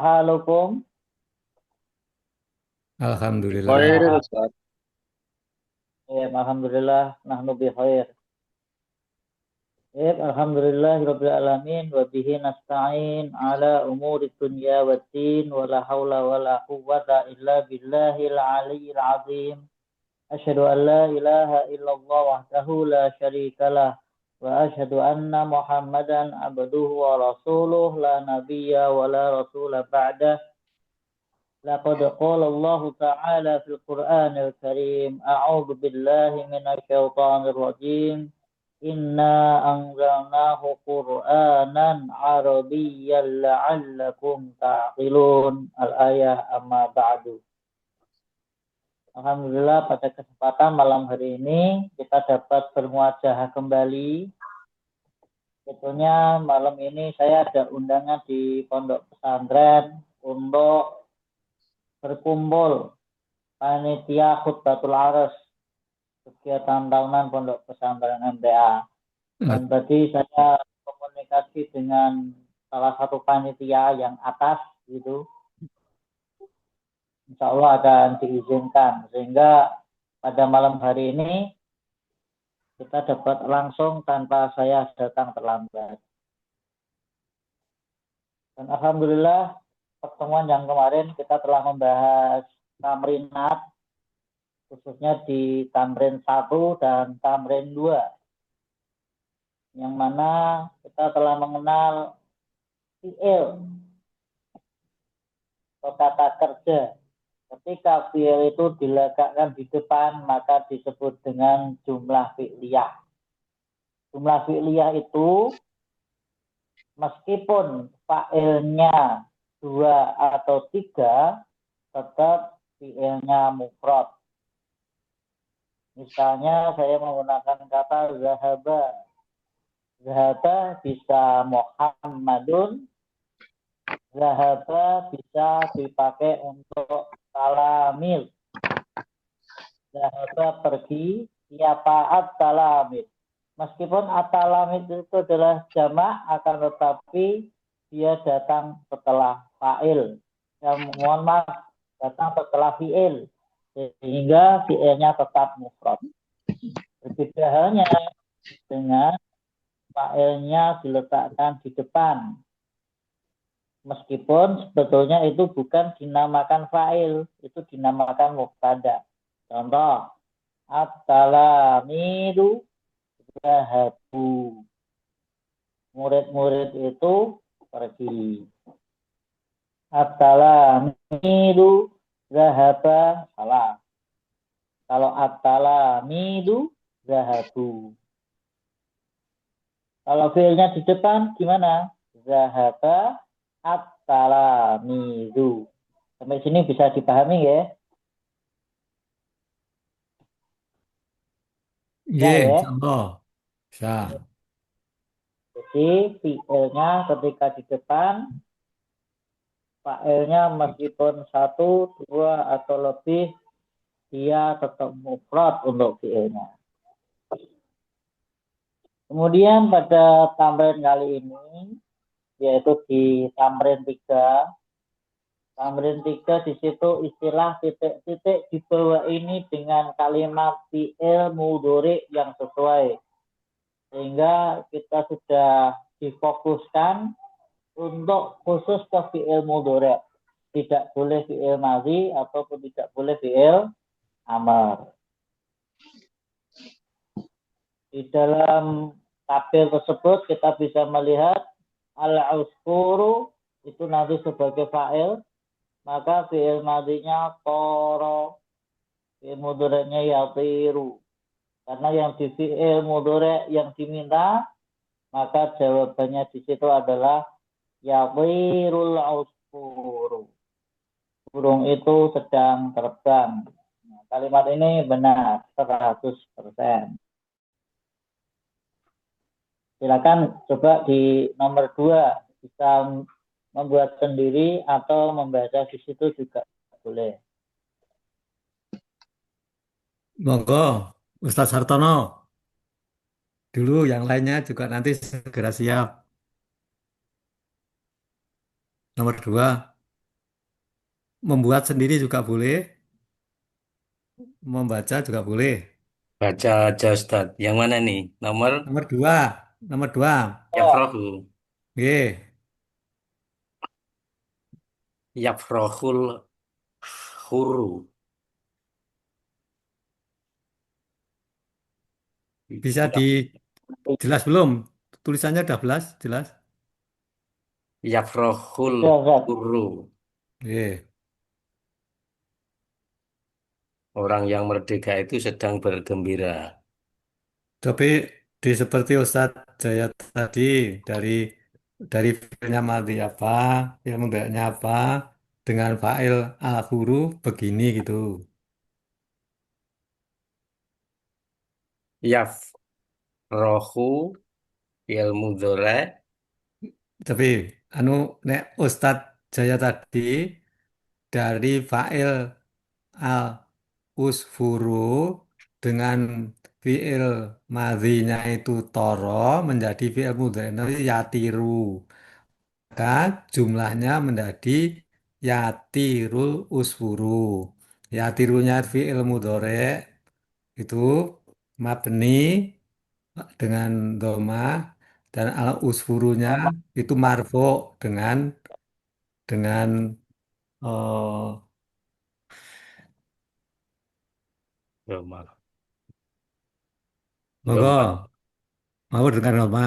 halukum? Alhamdulillah. Khair Ustaz. Ya, alhamdulillah, nahnu bi khair. Ya, alhamdulillah rabbil alamin wa bihi nasta'in ala umuri dunya waddin wa la haula wa la quwwata illa billahil aliyyil azim. Asyhadu an la ilaha illallah wahdahu la syarika lah wa asyhadu anna Muhammadan abduhu wa rasuluh la nabiyya wa la rasula ba'dah. لقد قال الله تعالى في القرآن الكريم أعوذ بالله من الشيطان الرجيم إنا أنزلناه قرآنا عربيا لعلكم تعقلون الآية أما بعد. Alhamdulillah pada kesempatan malam hari ini kita dapat bermuajah kembali. Tentunya malam ini saya ada undangan di pondok pesantren untuk berkumpul panitia khutbatul aras kegiatan tahunan pondok pesantren MTA. Dan tadi saya komunikasi dengan salah satu panitia yang atas gitu, insya Allah akan diizinkan sehingga pada malam hari ini kita dapat langsung tanpa saya datang terlambat. Dan alhamdulillah pertemuan yang kemarin kita telah membahas tamrinat khususnya di tamrin 1 dan tamrin 2 yang mana kita telah mengenal fi'il atau kata kerja. Ketika fi'il itu diletakkan di depan maka disebut dengan jumlah fi'liyah. Jumlah fi'liyah itu meskipun fa'ilnya 2 atau 3 tetap fi'ilnya mufrad. Misalnya saya menggunakan kata zahaba. Zahaba bisa Muhammadun. Zahaba bisa dipakai untuk talamil. Zahaba pergi, yata'at talamil. Meskipun at-talamil itu adalah jamak, akan tetapi dia datang setelah fa'il. Mohon maaf, datang setelah fi'il. Sehingga fi'ilnya tetap mufrad. Berbeda halnya dengan fa'ilnya diletakkan di depan. Meskipun sebetulnya itu bukan dinamakan fa'il, itu dinamakan mubtada. Contoh, at-talamidu zahabu. Murid-murid itu pergi. At-talamidu zahaba, salah. Kalau at-talamidu zahabu. Kalau fi'ilnya di depan gimana? Zahaba at-talamidu. Sampai sini bisa dipahami ya? Ya Nggih, ya. contoh. Bisa. Jadi fi'ilnya ketika di depan, fa'ilnya meskipun 1, 2 atau lebih, dia tetap mufrad untuk fi'ilnya. Kemudian pada tamrin kali ini, yaitu di tamrin 3. Tamrin 3 di situ istilah titik-titik di bawah ini dengan kalimat fi'il mudhari yang sesuai. Sehingga kita sudah difokuskan untuk khusus ke fi'il mudhari. Tidak boleh fi'il madhi ataupun tidak boleh fi'il amar. Di dalam tabel tersebut kita bisa melihat al-uskuru itu nanti sebagai fa'il, maka fi'il madhinya toro, fi'il mudhari'nya yatiru. Karena yang di fi'il mudhari' yang diminta, maka jawabannya di situ adalah yatirul uskuru. Burung itu sedang terbang. Nah, kalimat ini benar 100%. Silakan coba di nomor 2 bisa membuat sendiri atau membaca di situ juga boleh. Monggo, Ustaz Hartono. Dulu yang lainnya juga nanti segera siap. Nomor 2. membuat sendiri juga boleh, membaca juga boleh. Baca aja Ustaz. Yang mana nih? Nomor Nomor dua, nomor dua. Yafrohu. Oke, Yafrohul huru. bisa Yaf- dijelas belum? Tulisannya udah jelas, jelas. Yafrohul Ya, Ustaz. huru. Oke. Orang yang merdeka itu sedang bergembira. Tapi seperti Ustadz Jaya tadi dari filenya mati apa, film mudanya apa, dengan fa'il al huru begini gitu. Yafrohu fi'il mudhari Tapi anu nek Ustadz Jaya tadi dari fa'il al usfuru dengan fi'il madhinya itu toro menjadi fi'il mudhari nanti yatiru. Maka jumlahnya menjadi yatirul usfuru. Yatirunya fi'il mudhari itu mabni dengan doma dan al usfurunya itu marfo dengan dengan eh, Doma. monggo Doma. mau dengan doma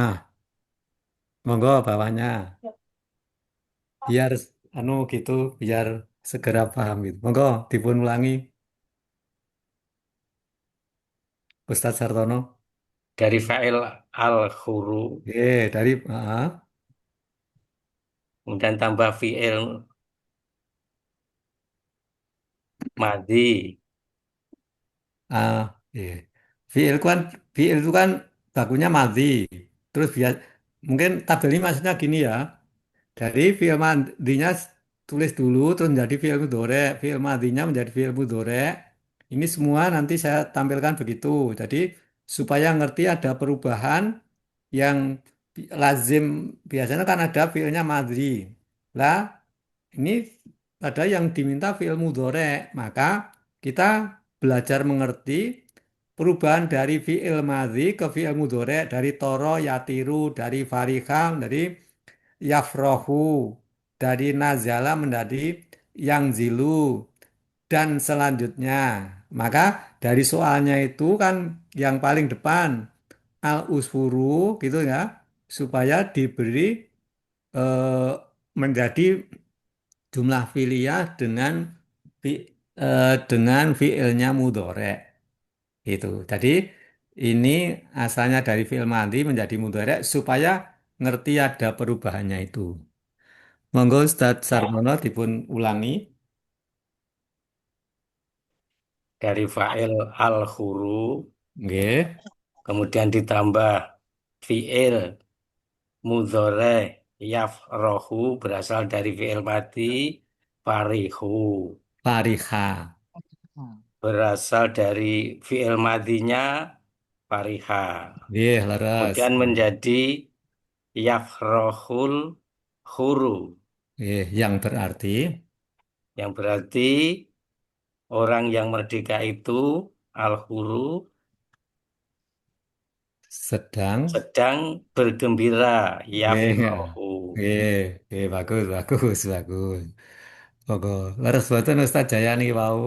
monggo bawahnya biar anu gitu biar segera paham gitu monggo dipun ulangi Ustadz Sartono. Dari fa'il al-huru. Dari Kemudian tambah fi'il madhi. ah, iya. Fiil itu kan bakunya madhi. Terus biar mungkin tabel ini maksudnya gini ya. Dari fiil madhinya tulis dulu terus menjadi fiil mudhari, fiil madhinya menjadi fiil mudhari. Ini semua nanti saya tampilkan begitu. Jadi supaya ngerti ada perubahan yang lazim biasanya kan ada fiilnya madhi. Lah ini ada yang diminta fiil mudhari, maka kita belajar mengerti perubahan dari fiil madhi ke fiil mudhari, dari toro yatiru, dari fariham, dari yafrohu, dari nazala menjadi yang zilu, dan selanjutnya. Maka dari soalnya itu kan yang paling depan al usfuru gitu ya, supaya diberi eh, menjadi jumlah fi'liyah dengan fi'ilnya mudhari itu. Jadi ini asalnya dari fi'il madhi menjadi mudhari supaya ngerti ada perubahannya itu. Monggo Ustaz Sarmono dipun ulangi. Dari fa'il al-huru. Nggih. Kemudian ditambah fi'il mudhari yafrohu berasal dari fi'il mati farihu. Fariha. Hmm. Berasal dari fi'il madinya fariha. Nggih, leres. Kemudian menjadi yafrohul huru. Nggih, yang berarti Yang berarti orang yang merdeka itu al-huru sedang. sedang bergembira. Nggih. Yafrohu. Nggih, nggih, bagus, bagus, bagus. Monggo, leres boten Ustaz Jaya niki wau.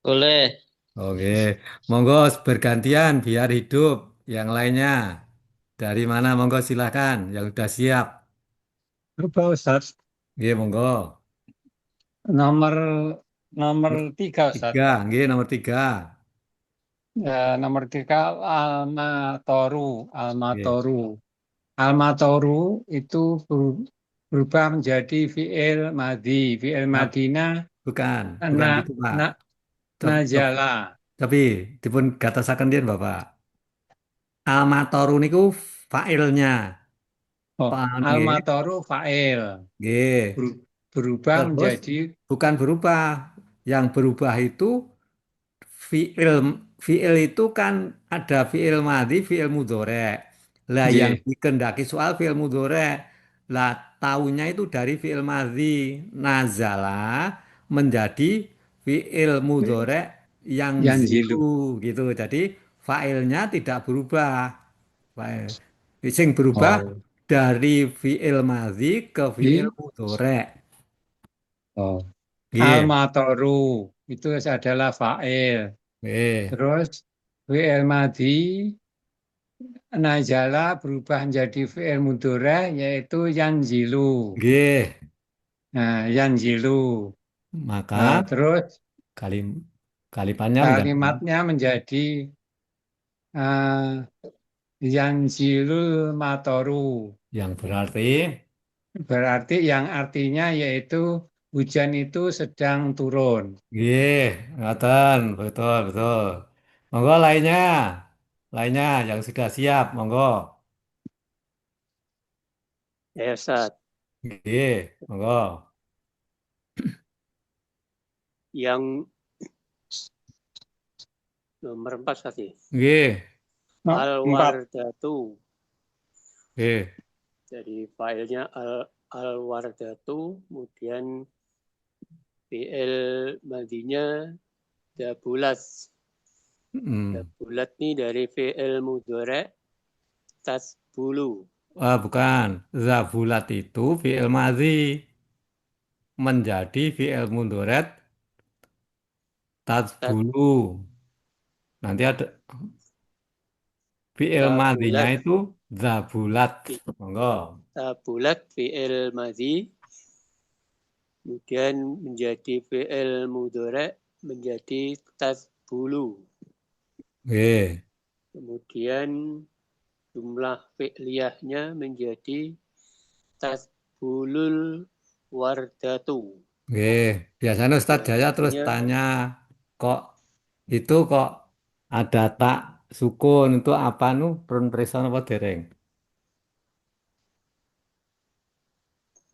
Boleh. Oke, monggo bergantian biar hidup yang lainnya. Dari mana monggo silakan yang sudah siap. Lupa Ustaz. Nggih, monggo. Nomor nomor Nomor tiga Ustaz. tiga, nggih nomor tiga. Nomor tiga Almatoru. Nggih. Almatoru. Almatoru itu berubah menjadi fi'il madhi. Fi'il Nah, madina bukan, na, bukan gitu Pak. na, Tep- tep- najala. Tapi dipun gatosaken din Bapak. Almatoru niku failnya. Oh, Pak nggih. almatoru fa'il. Nggih. Berubah Terus menjadi bukan berubah. Yang berubah itu fiil fiil itu kan ada fiil madhi, fiil mudhore. Lah yang Nggih. dikendaki soal fiil mudhore. Lah taunya itu dari fiil madhi nazala menjadi fiil mudhari yang Yanzilu. zilu gitu. Jadi failnya tidak berubah. Fail. Sing berubah Oh, dari fiil madhi ke fiil di, mudhari. oh. Nggih. Al-matoru itu adalah fa'il. Nggih. Terus fi'il madhi najala berubah menjadi fi'il mudhari yaitu yanzilu. Nggih. Nah, yanzilu. Nah, Maka terus kalim kalimatnya menjadi kalimatnya menjadi uh, yanzilul matoru. yang berarti Berarti yang artinya yaitu hujan itu sedang turun. nggih, ngoten, betul, betul. Monggo lainnya. Lainnya yang sudah siap, monggo. Ya, Ustaz. Nggih, monggo. Yang nomor 4 tadi. Nggih, Nah, empat. Al-wardatu. nggih, Jadi filenya al-wardatu, kemudian fi'il madinya dabulas. mm. Dabulat nih dari fi'il mudhari tasbulu. Ah, bukan. Zabulat itu fi'il madhi menjadi fi'il mudhari tasbulu. Nanti ada fi'il madhinya Dabulat, itu zabulat. Monggo. dabulat fi'il madhi, kemudian menjadi fi'il mudhari menjadi tasbulu. Nggih, Kemudian jumlah fi'liyahnya menjadi tasbulul wardatu. nggih. Biasanya Jadi Ustadz Jaya terus artinya tanya, kok itu kok ada tak sukun itu apa nu prun presan apa dereng?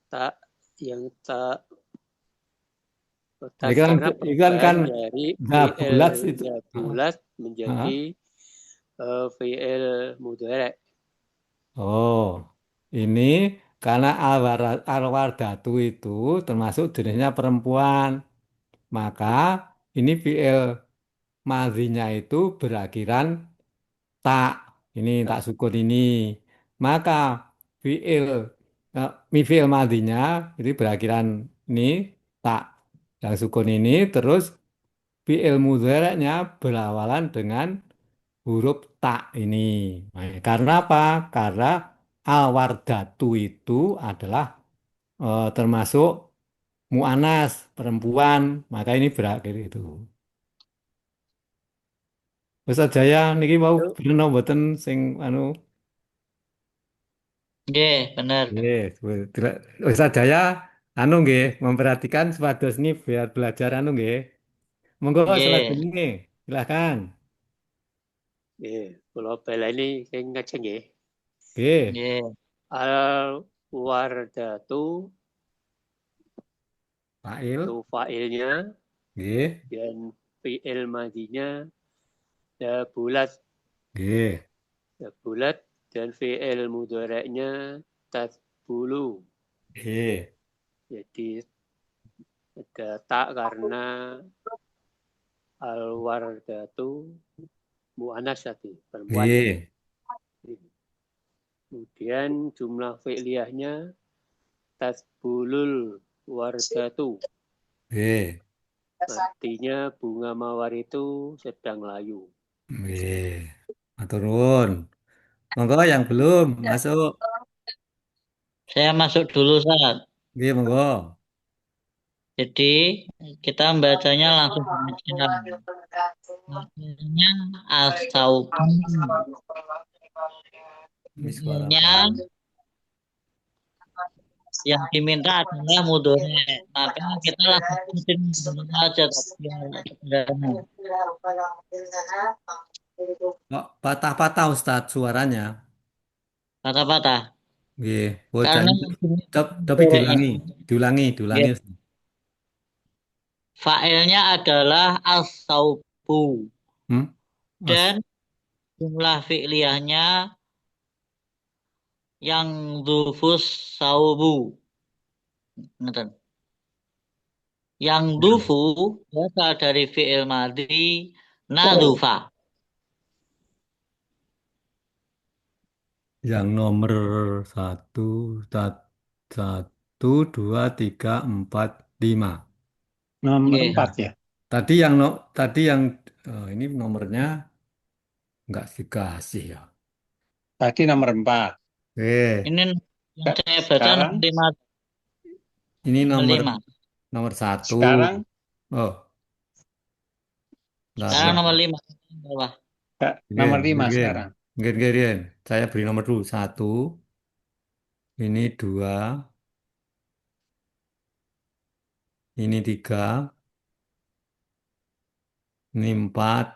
tak yang tak Ini tas kan karena ini kan perubahan kan dari fi'il zabulat itu. dabulat Hah? menjadi fi'il mudhari. Oh, ini karena alwardatu itu termasuk jenisnya perempuan, maka ini fiil madhinya itu berakhiran tak. Ini tak Tak, sukun ini. Maka fiil fiil madhinya itu berakhiran ini tak yang sukun ini terus fiil mudhari'nya berawalan dengan huruf tak ini. Nah, karena apa? Karena alwardatu itu adalah termasuk mu'anas perempuan, maka ini berakhir itu. Ustaz Jaya niki mau itu bener mboten sing anu Nggih, bener. nggih, Ustaz Jaya anu nggih memperhatikan supados ini biar belajar anu nggih. Monggo Nggih, selanjutnya silakan. kalau bela ini saya ngecek ya. Nggih, nggih. Al wardatu itu fa'il fa'ilnya nggih, dan fi'il madinya dabulat nggih, dabulat dan fi'il mudhari'nya tasbulu. nggih, Jadi ada tak karena al wardatu mu'anas tadi perempuan. nggih, Kemudian jumlah fi'liyahnya tasbulul wardatu. nggih, Artinya bunga mawar itu sedang layu. nggih. Matur nuwun. Monggo yang belum masuk. Saya masuk dulu, Ustaz. Nggih, monggo. Jadi, kita membacanya langsung saja. Namanya as-saubu. Ini suara Nya apa? yang diminta adalah mudhari. Maka kita langsung ikutin saja tapi sederhana. Kok patah-patah Ustadz suaranya? Patah-patah. Nggih, bocah Karena ini. yang diminta Tapi mudhari'nya. diulangi, diulangi, Ya, diulangi. fa'ilnya adalah as-saubu. Hmm? Mas, Dan jumlah fi'liyahnya yang dhufus saubu. Ngeten. Yang dufu berasal dari fi'il madhi nadhufa. Yang nomor satu, satu, dua, tiga, empat, lima. Nomor Nggih. 4 ya. Tadi yang ini nomornya nggak dikasih ya. Tadi nomor 4. Eh, Ini yang saya baca Sekarang, nomor 5, ini nomor nomor 5. nomor satu. sekarang Oh, bentar Sekarang ya. nomor 5 bawah. Gen, nomor 5 gen, sekarang. gen. Saya beri nomor dulu. Satu, ini dua, ini tiga, ini empat,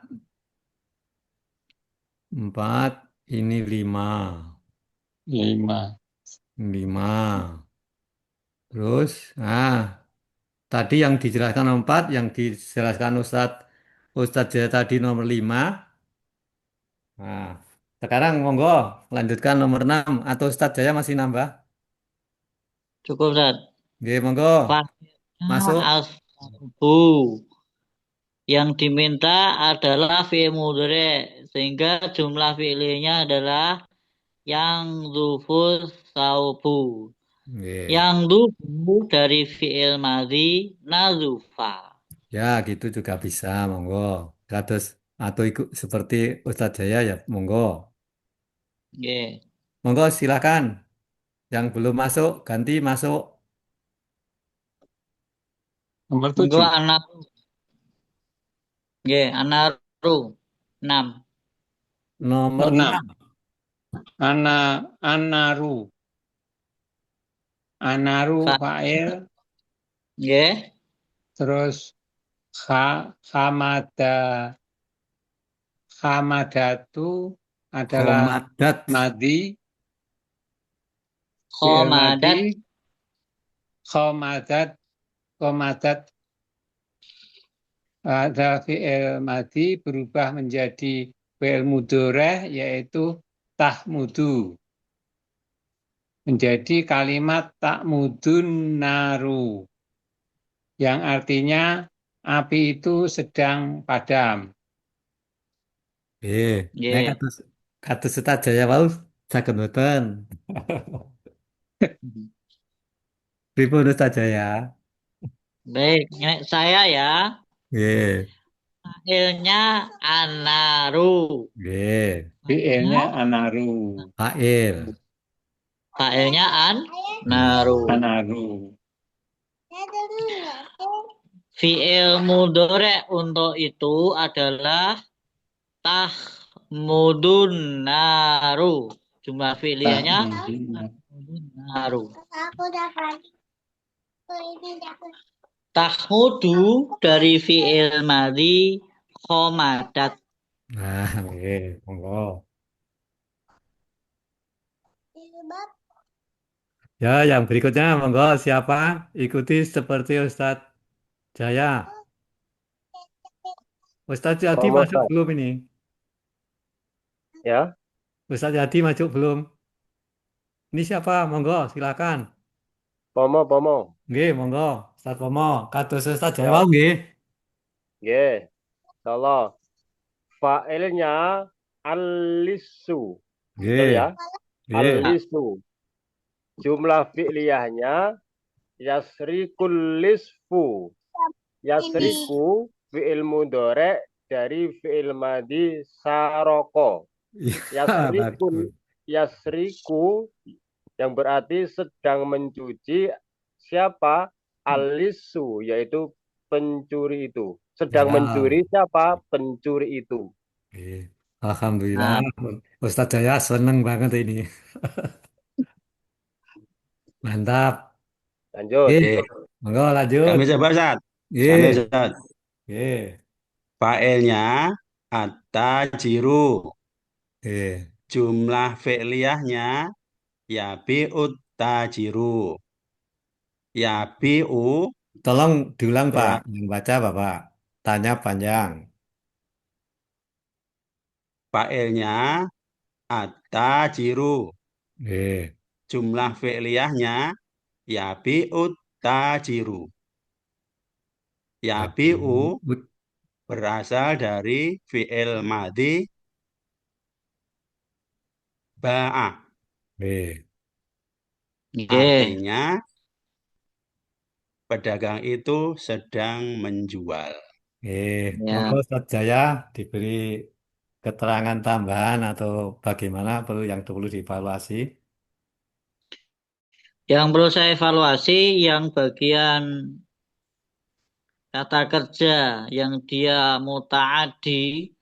empat, ini lima, 5. lima. Terus, tadi yang dijelaskan nomor empat, yang dijelaskan Ustadz Jaya tadi nomor lima. Nah, sekarang monggo lanjutkan nomor enam atau Ustadz Jaya masih nambah? Cukup, Ustaz. Oke, monggo Fa'ilnya masuk. asbu. Yang diminta adalah fi'il mudhari sehingga jumlah fi'ilnya adalah yang dzufus saubu. Oke. Yang dzufu dari fi'il madhi nadzufa. Ya, gitu juga bisa, monggo. Kados atau ikut seperti Ustadz Jaya ya, monggo. Nggih. Monggo silakan. Yang belum masuk ganti masuk. Nomor Monggo 7. anak nggih, anaru 6. Nomor Nomor 6. 6. Anaru. Anaru Fa fa'il. nggih, Terus hamada. Hamadatu adalah Komadat. madi. Fi'il madi. khomadat Khomadat. Khomadat adalah fi'il madi berubah menjadi fi'il mudhari yaitu tahmudu. Menjadi kalimat takmudun naru. Yang artinya api itu sedang padam. Nek nggih. kados Ustadz Jaya wau saged mboten. Pripun Ustadz Jaya? Baik, nek saya ya, Nggih, fa'ilnya anaru. nggih. Fi'ilnya Fa'ilnya anaru. Fa'il. fa'ilnya Hmm. naru. Anaru. Fi'il mudhari untuk itu adalah tahmudun naru. Jumlah fi'liyahnya Tahmudun. tahmudun naru. Tahmudu dari fi'il madhi khomadat. Nah, nggih, monggo. Ya, yang berikutnya monggo siapa? Ikuti seperti Ustadz Jaya. Ustadz Yadi Pomo, masuk Ustaz. belum ini? Ya, Ustadz Yadi masuk belum? Ini siapa? Monggo, silakan. Pomo. Nggih, monggo. Ustadz Pomo. Kados Ustadz Jaya Ya, wau nggih. nggih. Insyaallah. Fa'ilnya alisu. Betul Nggih, ya? nggih. Ya, Alisu. Jumlah fi'liyahnya yasrikul lisfu. Yasriku fi'il mudhari dari fi'il madhi saroko. Iya, Yasrikul bagus. yasriku yang berarti sedang mencuci siapa? Alisu, yaitu pencuri itu. Sedang mencuri Ya. siapa? Pencuri itu. Nggih. Alhamdulillah. nah, Ustadz Jaya seneng banget ini. Mantap. Lanjut. Nggih, monggo lanjut. Kami coba, Ustaz. Kami Nggih, Ustaz. nggih, Fa'ilnya at-tajiru. nggih. Jumlah fi'liyahnya yabi'ut tajiru. Yabi'u Tolong diulang Pak, ber- yang baca Bapak. Tanya panjang. fa'ilnya at-tajiru. Nggih. Jumlah fi'liyahnya yabi'ut tajiru. Yabi'u Ut- berasal dari fi'il madhi ba'a. eh, Nggih. Artinya pedagang itu sedang menjual. Monggo Ya. Ustaz Jaya diberi keterangan tambahan atau bagaimana yang perlu dievaluasi. Yang perlu saya evaluasi yang bagian kata kerja yang dia mutaaddi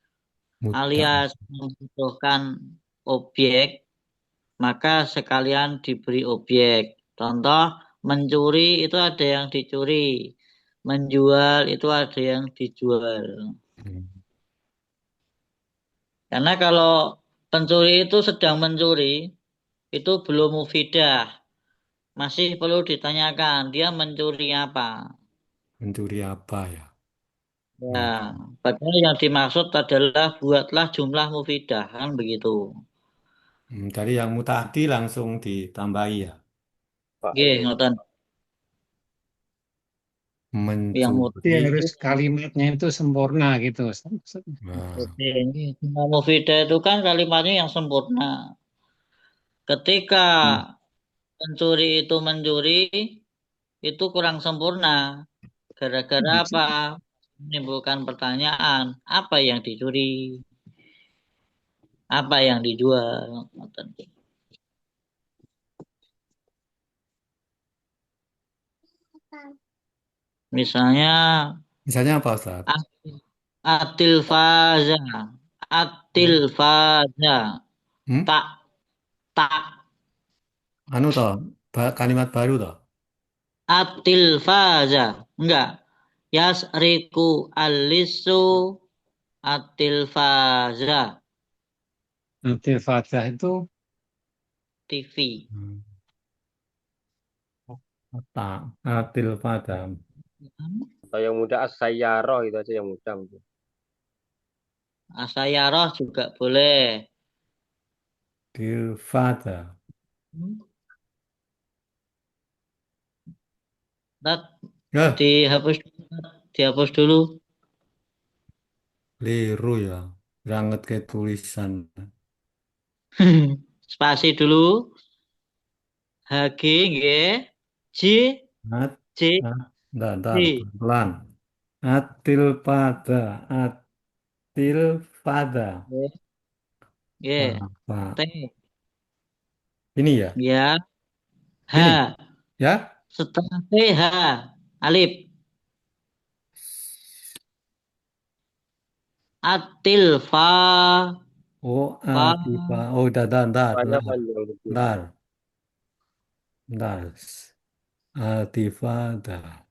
Mudah. alias membutuhkan objek, maka sekalian diberi objek. Contoh, mencuri itu ada yang dicuri, menjual itu ada yang dijual. Hmm. Karena kalau pencuri itu sedang mencuri, itu belum mufidah. Masih perlu ditanyakan, dia mencuri apa? Mencuri apa ya? Ya, Hmm. padahal yang dimaksud adalah buatlah jumlah mufidah, kan begitu. Dari yang mutadi langsung ditambahi ya. Oke, ngoten. Yang Jadi Mencuri. harus mufidah. kalimatnya itu sempurna gitu. Nah, Oke, ini jumlah mufidah itu kan kalimatnya yang sempurna. Ketika hmm. pencuri itu mencuri, itu kurang sempurna. Gara-gara apa? Menimbulkan pertanyaan, apa yang dicuri? Apa yang dijual? Ngoten. Misalnya, Misalnya apa Ustaz? atil faza, atil Hmm? faza, Hmm? tak, tak, Anu toh, kalimat baru toh. atil faza. Enggak. Yasriku alisu atil faza. Nanti Fatah itu TV. Hmm. Tak, atil padam. Atau yang mudah as-sayyarah itu aja yang mudah. Asayaroh juga boleh. Tilfada. Tat, Ya, dihapus, dihapus dulu. keliru ya. Ranget ke tulisan. Spasi dulu. HG nggih. J At, J ntar, J. pelan. Atil pada, atil pada. Nggih. Nggih. Apa? T Ini ya, ya. ini H ya. setelah T H alif. Atil fa Oh, fa atifa. Oh, ntar, Banyak panjang itu. ntar, ntar. Atifada.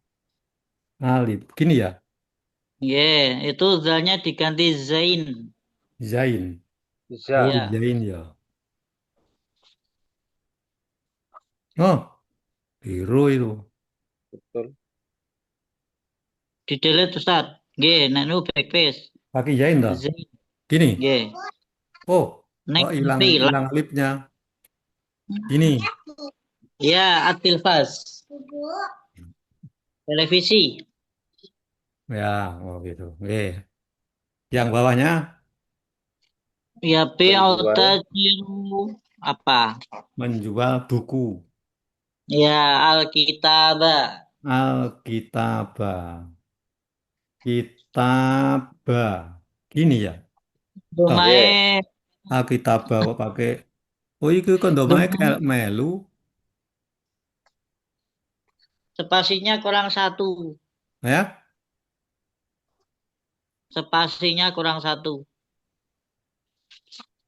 Alif. Gini ya, nggih, itu zalnya diganti zain. Zain. Oh, Bisa, Ya. Zain ya. Oh, biru itu. betul. Di delete Ustaz. Nggih, nek nu backpaste. Pakai Zain dah. Zain. Gini. Nggih. Oh, Nek kok hilang hilang. hilang alifnya. Gini. Ya, atil fas. Televisi. Ya, oh gitu. Yang bawahnya Ya, B Menjual, tajiru apa? menjual buku. Ya, Alkitabah. Alkitabah. Kitabah. Gini ya. Oh, ya, Domae, Alkitabah kok pakai. Oh, itu kan domain domae kayak melu. spasinya kurang satu. Ya. Spasinya kurang satu.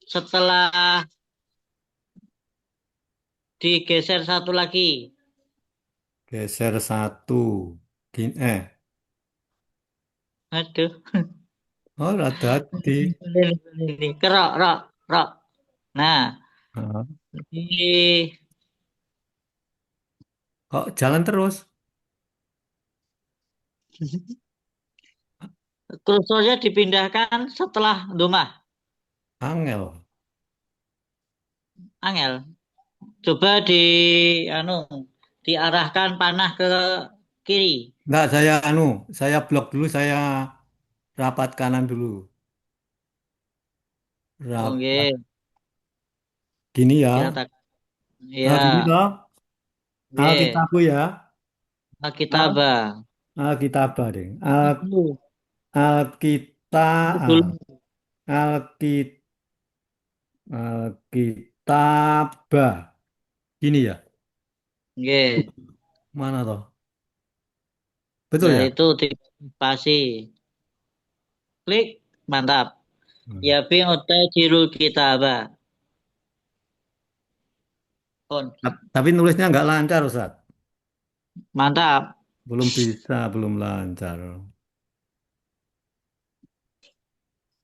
Setelah digeser satu lagi. Geser satu. Gini, Aduh. oh, rada di. Ini. Kerok, rok, rok. Nah, Ah, di kok jalan terus? kursornya dipindahkan setelah domah. Angel. Angel. Coba anu, diarahkan panah ke kiri. Enggak, saya blok dulu, saya rapat kanan dulu. Rapat Oke, gini ya. dikatakan. Ah, gini Ya, toh. oke. Alkitabu ya. Al Alkitabah. Alkitabah deh. Al Itu Alkita dulu. Alkit Alkitabah. Gini ya. Oke. Mana toh? Betul Ya ya? itu di spasi. Klik, mantap. Hmm. Ya bi jirul kitabah. Pun. Tapi nulisnya nggak lancar, Ustaz. Mantap. Belum bisa, belum lancar.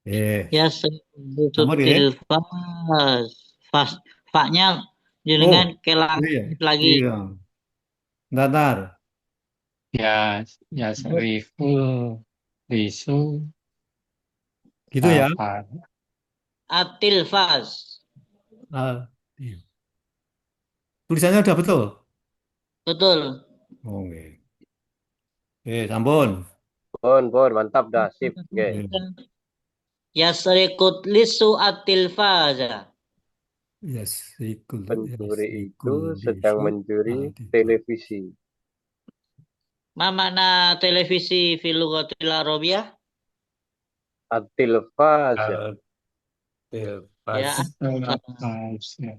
Ya Sampun ya? sebututil fas. Fas. Faknya Oh, jenengan kelang iya. lagi. Iya. Datar. Ya, ya seriful, risu, Gitu ya? apa. Atil fas. Ah, iya. Tulisannya udah betul? Betul. Oh, oke. Sampun. Pun, mantap dah, sip. Oke. Oke. Ya serikut lisu atil faza. Pencuri itu Yasikul sedang lisu mencuri adifa. televisi. Ma makna televisi filugotil arabiyah? At-tilfaz ya. Ya, Atilfas. Apa, ya.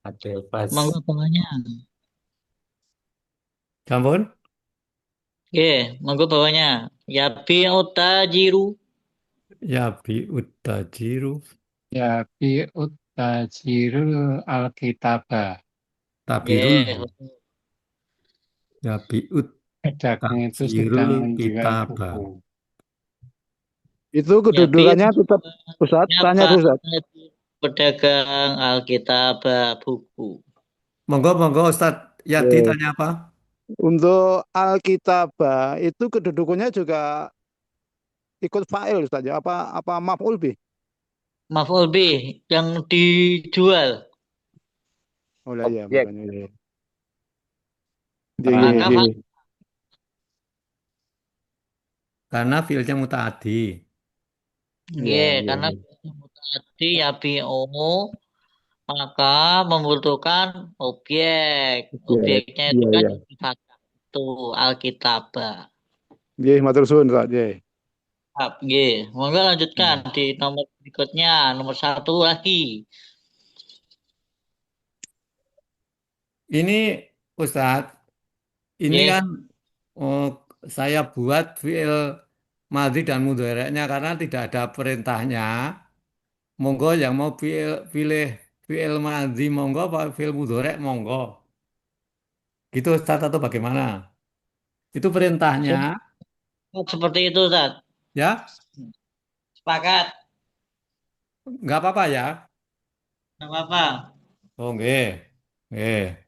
Atilfas. monggo bawahnya. Sampun? Oke, monggo bawahnya. Ya bi tajiru. Yabi utajiru. Ya bi'ut tajirul alkitabah. Tabirul. Oke, Yabi Pedagang itu sedang utajirul menjual kitabah. buku. Itu ya bi kedudukannya tetap Ustadz, tanya nyapa tuh Ustadz. pedagang Alkitab buku. Monggo, monggo Ustadz Yadi Ya. tanya apa? Untuk Alkitabah itu kedudukannya juga ikut fa'il Ustadz ya? Apa maf'ul bih? Maf'ul bih yang dijual. Oh lah ya Objek. makanya ya. Iya, Maka iya. Karena fiilnya mutaadi. Iya, iya, karena iya. tadi ya BO maka membutuhkan objek. Iya, Objeknya itu iya, kan iya. itu Alkitabah. Iya, matur suwun Ustadz. Iya. G. Monggo lanjutkan Hmm. di nomor berikutnya, nomor satu lagi. Ini Ustadz, ini G. kan oh, saya buat fiil madhi dan mudhari'nya karena tidak ada perintahnya. Monggo yang mau pilih fiil madhi monggo apa fiil mudhari' monggo. Gitu Ustadz atau bagaimana? Itu perintahnya Seperti itu, Ustaz. ya, Sepakat. nggak apa-apa ya. Nggak apa-apa. Oh, nggih. Nggih.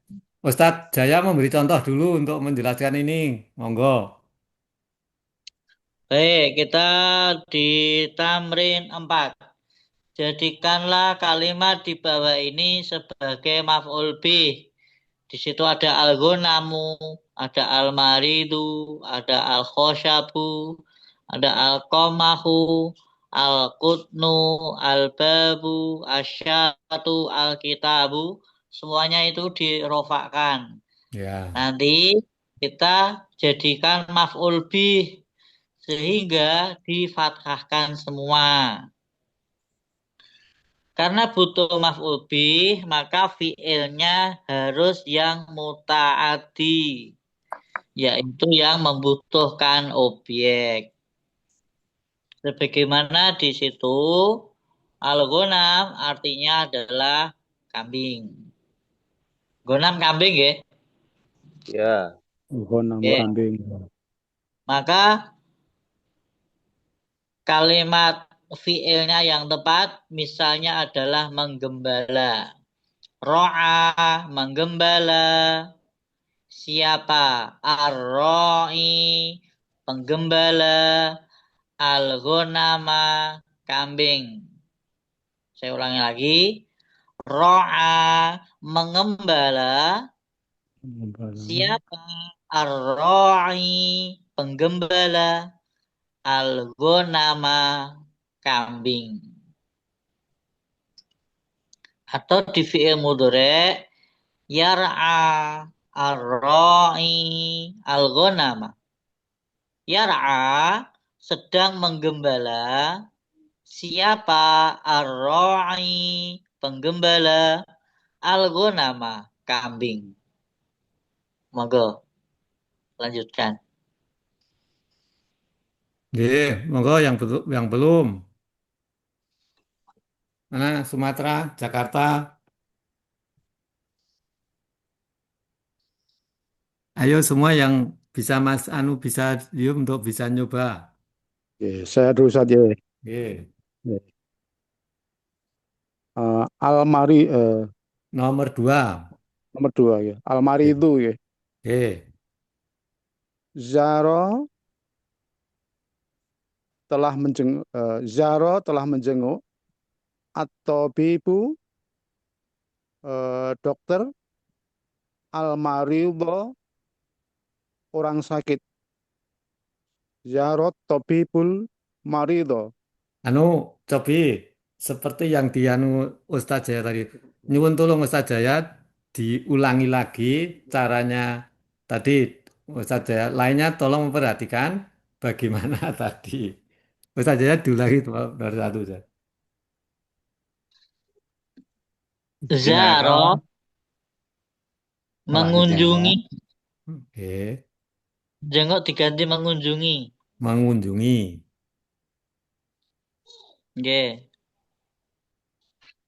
Ustadz Jaya memberi contoh dulu untuk menjelaskan ini. Monggo. Baik, kita di tamrin 4. Jadikanlah kalimat di bawah ini sebagai maf'ul bih. Di situ ada al-ghonamu, ada al-maridu, ada al-khosyabu, ada al-qomahu, al-qutnu, al-babu, asyatu, al-kitabu. Semuanya itu dirofakkan. Ya. Nanti kita jadikan maf'ul bih sehingga difathahkan semua. Karena butuh maf'ul bih, maka fiilnya harus yang muta'addi, yaitu yang membutuhkan objek. Sebagaimana di situ, al-ghanam artinya adalah kambing. Ghanam kambing ya. Ya. Honam Oke. kambing. Maka kalimat fiilnya yang tepat misalnya adalah menggembala. Ro'a, menggembala. Siapa? Ar-Ra'i, penggembala. Al-Ghanama, kambing. Saya ulangi lagi. Ro'a, mengembala. Siapa? ar-ra'i penggembala, al-ghanama kambing. Atau di fi'il mudhari yar'a ar-ra'i al-ghanama. Yar'a sedang menggembala. Siapa ar-ra'i penggembala, al-ghanama kambing. Monggo lanjutkan. Monggo yang belum. Mana Sumatera, Jakarta. Ayo semua yang bisa Mas Anu bisa untuk bisa nyoba. Oke, saya dulu saja. Oke. Almari Nomor 2. nomor 2 ya. Almari itu ya. Oke. Zaro telah menjenguk atau bibu dokter al-maridho orang sakit. Zaro tabibul maridho. Anu, Cobi, seperti yang dianu Ustaz Jaya tadi. Nyuwun tolong Ustaz Jaya diulangi lagi caranya tadi Ustaz Jaya. Lainnya tolong memperhatikan bagaimana tadi. Ustaz Jaya diulangi dari satu saja. Zaro Telah mengunjungi, Oke. jenguk diganti mengunjungi. Mengunjungi. Nggih.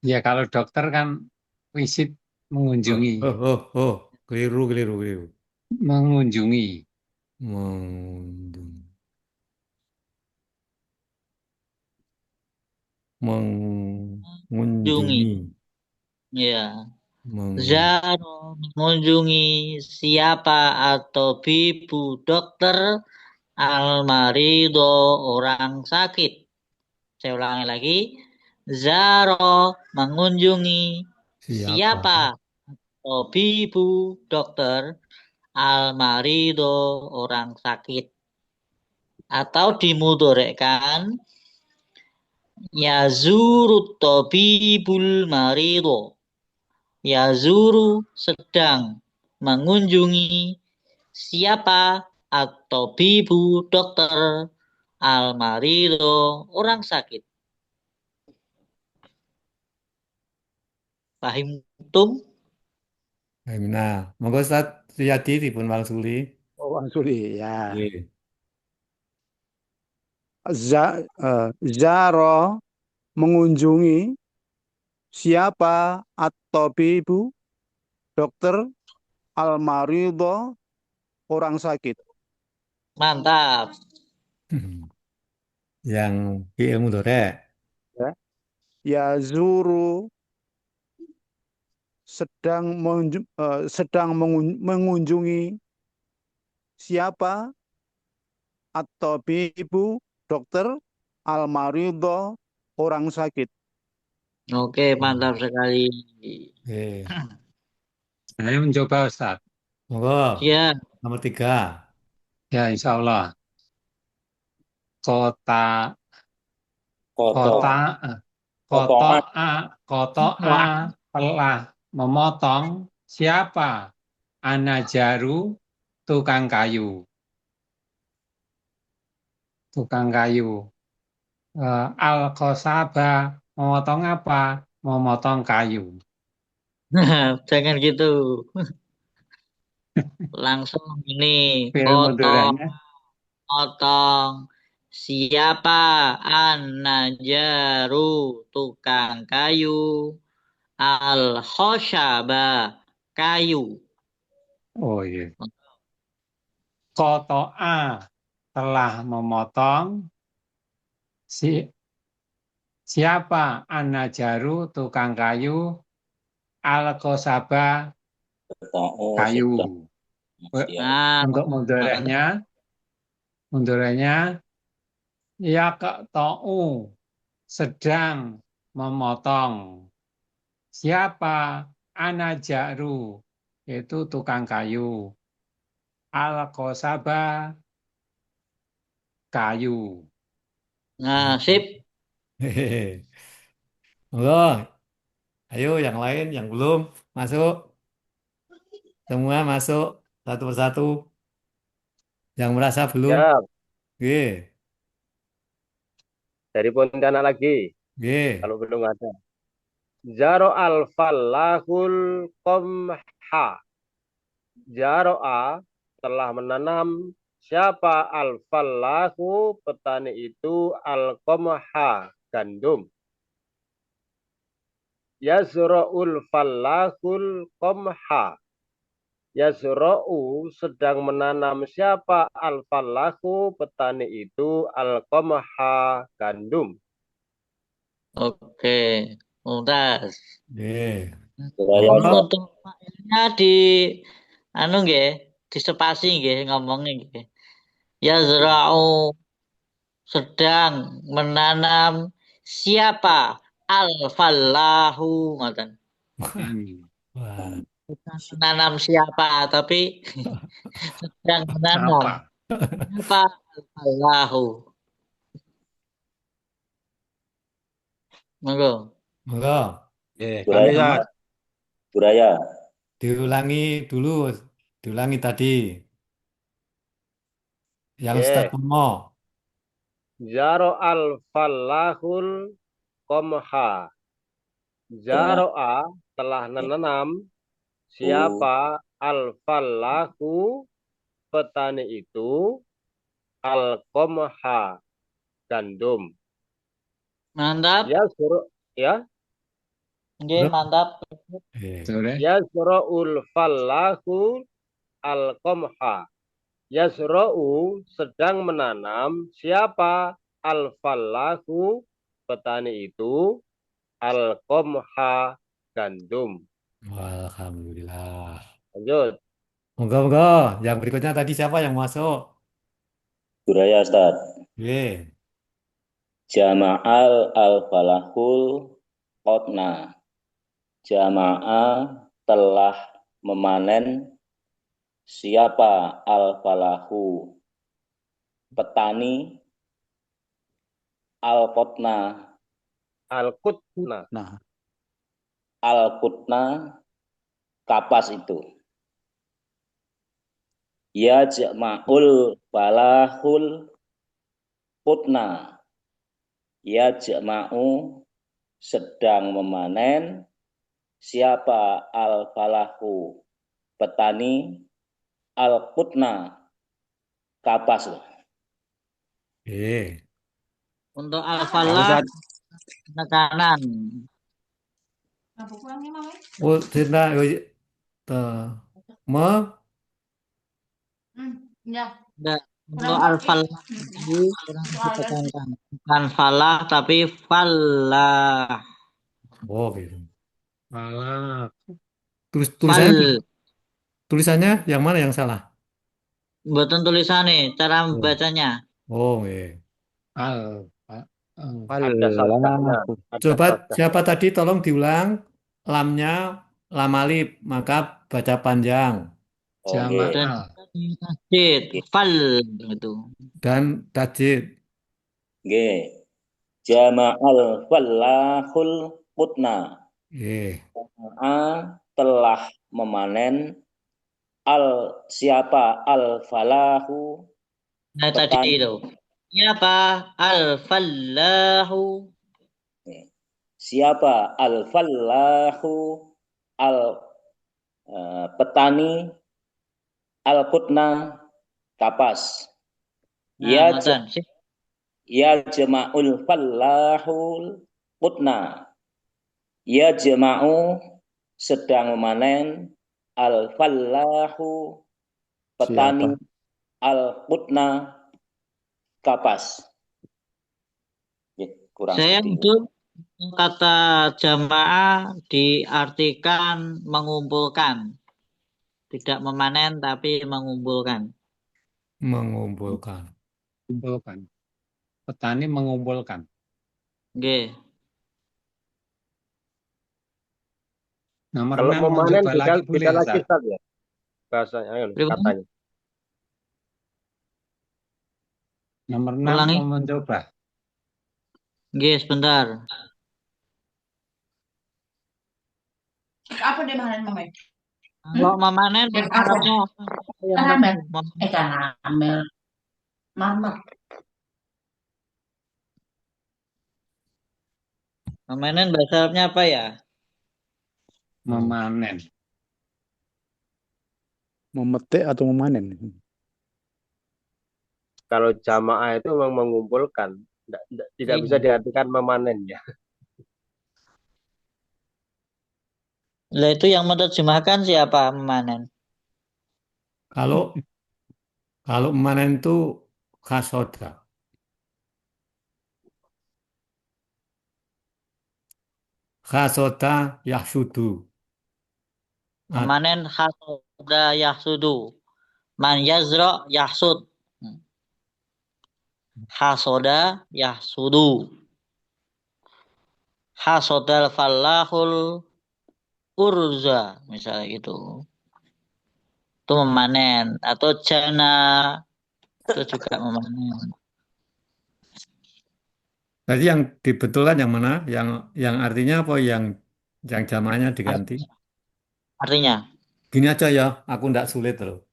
Ya kalau dokter kan visit mengunjungi, Keliru. mengunjungi. Mengunjungi. Jungi. Mengunjungi. Ya. Meng- Zaro mengunjungi siapa atau bibu dokter al-maridho orang sakit. Saya ulangi lagi. Zaro mengunjungi siapa atau bibu dokter al-maridho orang sakit. Atau dimudhorekkan yazuru tabibul maridho. Yazuru sedang mengunjungi siapa atau bibu dokter al-maridho orang sakit. Pahim tum? Nah, monggo Ustaz Riyadi dipun wangsuli. Oh, Ansuri ya. Nggih. Zaro mengunjungi siapa atau bibu dokter al-maridho orang sakit. Mantap. Yang fi'il mudhari. Ya. Yazuru sedang mengunjungi siapa atau bibu dokter al-maridho orang sakit. Oke, mantap sekali. Oke. Saya mencoba Ustaz. Monggo. Ya, Nomor 3. Ya insya Allah. Kota Koto. kotoa telah memotong siapa? Anajaru tukang kayu. Tukang kayu. Al-Qasaba memotong apa? Memotong kayu. jangan gitu. Langsung ini Fi'il potong, mudhari'nya potong. Siapa an-najaru tukang kayu, al-khosyaba kayu. oh iya. Kotoa telah memotong siapa Anajaru tukang kayu, Al-Qasaba kayu. Nah, Untuk mudhari'nya yaqta'u sedang memotong. Siapa Anajaru yaitu tukang kayu. al-qasaba kayu. Nah, sip. Hehehe. Monggo, ayo yang lain yang belum masuk, semua masuk satu persatu. Yang merasa belum, Ya, G, dari Pontianak lagi. G. Kalau belum ada. Zaro al-fallahul qamha. Jaro'a telah menanam siapa al-fallahu petani itu al-qamha gandum. Yazra'ul fallahul qamha. Yazra'u sedang menanam siapa al-fallahu petani itu al-qamha gandum. Oke. Mumtaz. G. Suraya Monggo, Ustaz. Untuk failnya anu nggih, disepasi nggih ngomongnya nggih. Yazra'u sedang menanam siapa al-fallahu ngoten. wah, Bukan menanam siapa tapi sedang menanam Apa? siapa al-fallahu. Monggo. monggo, Kami Suraya, Ustaz. Suraya. diulangi dulu, diulangi tadi. Yang Ustaz Oke. ngomong, Zaro al-fallahul qamha. Zaro'a telah menanam siapa al-fallahu petani itu al-qamha gandum. Mantap. Ya, Nggih, belum? mantap. G. Sore. yazra'ul fallahu al-qamha. Yazra'u sedang menanam siapa al-fallahu petani itu al-qamha gandum. Alhamdulillah. Lanjut. Monggo, yang berikutnya tadi siapa yang masuk? Suraya Ustaz. G. Jama'al al-falahul qotna. Jamaah telah memanen siapa al-falahu petani al-qotna Al-qutna. Nah, al-qutna kapas itu. Ya jama'ul falahul qutna. Ya jama'u sedang memanen siapa al-falahu petani al-qutna kapas. G. Untuk Tahu al-falah Ustaz. penekanan. Oh, cinta, me, Enggak. Untuk al-falah tadi kurang ditekankan. Bukan falah tapi falah. oh gitu. Malah. Tulisannya, Fal. tulisannya yang mana yang salah? Mboten tulisannya, cara Oh, membacanya. oh, iya. Al. Ada saddahnya. fallahu. Ada Coba saddah. siapa tadi tolong diulang lamnya lam alif maka baca panjang Oh, nggih. Dan Jamaah. tasdid, fal itu. dan tajwid. Nggih. Jama'al fallahul qutna. Iya. Telah memanen siapa al-falahu Nah tadi petani. itu. Siapa al-fallahu? Siapa al-fallahu petani al-qutna kapas. Nah, Ya ngoten. jama'ul fallahul qutna. Ya jama'u sedang memanen al-fallahu petani Siapa? al-qutna kapas. Ya, kurang Saya seperti itu ini. kata jamaah diartikan mengumpulkan. Tidak memanen tapi mengumpulkan. Mengumpulkan. Kumpulkan. Petani mengumpulkan. Oke. Nomor Kalau 6 memanen coba beda, lagi beda boleh lagi Ustaz. Ustaz ya. Bahasanya, ayo, Pripun? katanya. Nomor 6 Ulangi. mau mencoba. Oke, sebentar. Apa dia makan mama? Kalau memanen bahasa Apa? Arabnya apa? Yang Karamel. tadi, Karamel. Mama. memanen bahasa Arabnya apa ya? Memanen. Memetik atau memanen. Kalau jamaah itu memang mengumpulkan, tidak bisa Iya. diartikan memanen ya. Lah itu yang menerjemahkan siapa memanen? Kalau kalau memanen itu kasoda. Kasoda yahsudu. Memanen hasoda yahsudu. Man yazra yahsud. Hasoda yahsudu. Hasodal fallahul urza. Misalnya gitu. Itu memanen. Atau jana. Itu juga memanen. Berarti yang dibetulkan yang mana? Yang artinya apa? Yang jamaknya diganti? Artinya. Gini aja ya, aku ndak sulit loh.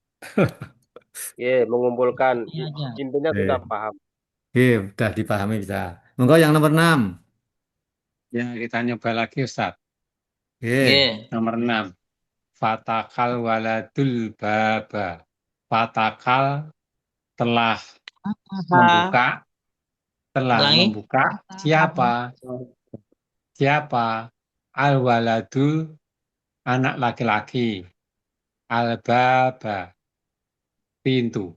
Ya, mengumpulkan. Iya aja. Intinya sudah paham. Udah dipahami bisa. Monggo yang nomor 6. Ya, kita nyoba lagi Ustaz. Oke. Nomor 6. Fatakal waladul baba. Fatakal telah membuka. Telah Ulangi. membuka. Siapa? Siapa? Al waladul anak laki-laki. Al baba pintu.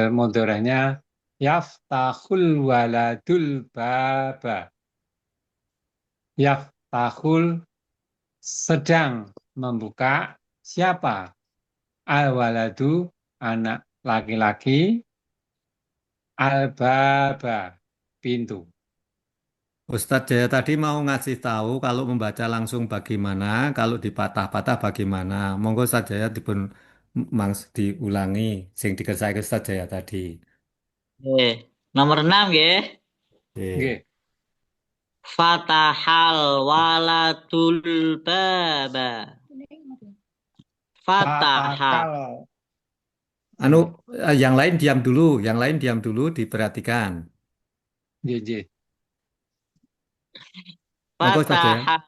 Modoranya yaftahul waladul baba. Yaftahul sedang membuka siapa? Al waladu anak laki-laki. Al baba pintu. Ustadz Jaya tadi mau ngasih tahu kalau membaca langsung bagaimana, kalau dipatah-patah bagaimana. Monggo Ustadz Jaya dipun diulangi sing dikersai Ustadz Jaya tadi. Nomor 6 ya. Oke. Fatahal waladul baba. Fatahal. Yang lain diam dulu, diperhatikan. JJ. Monggo Ustadz Jaya. Fatahal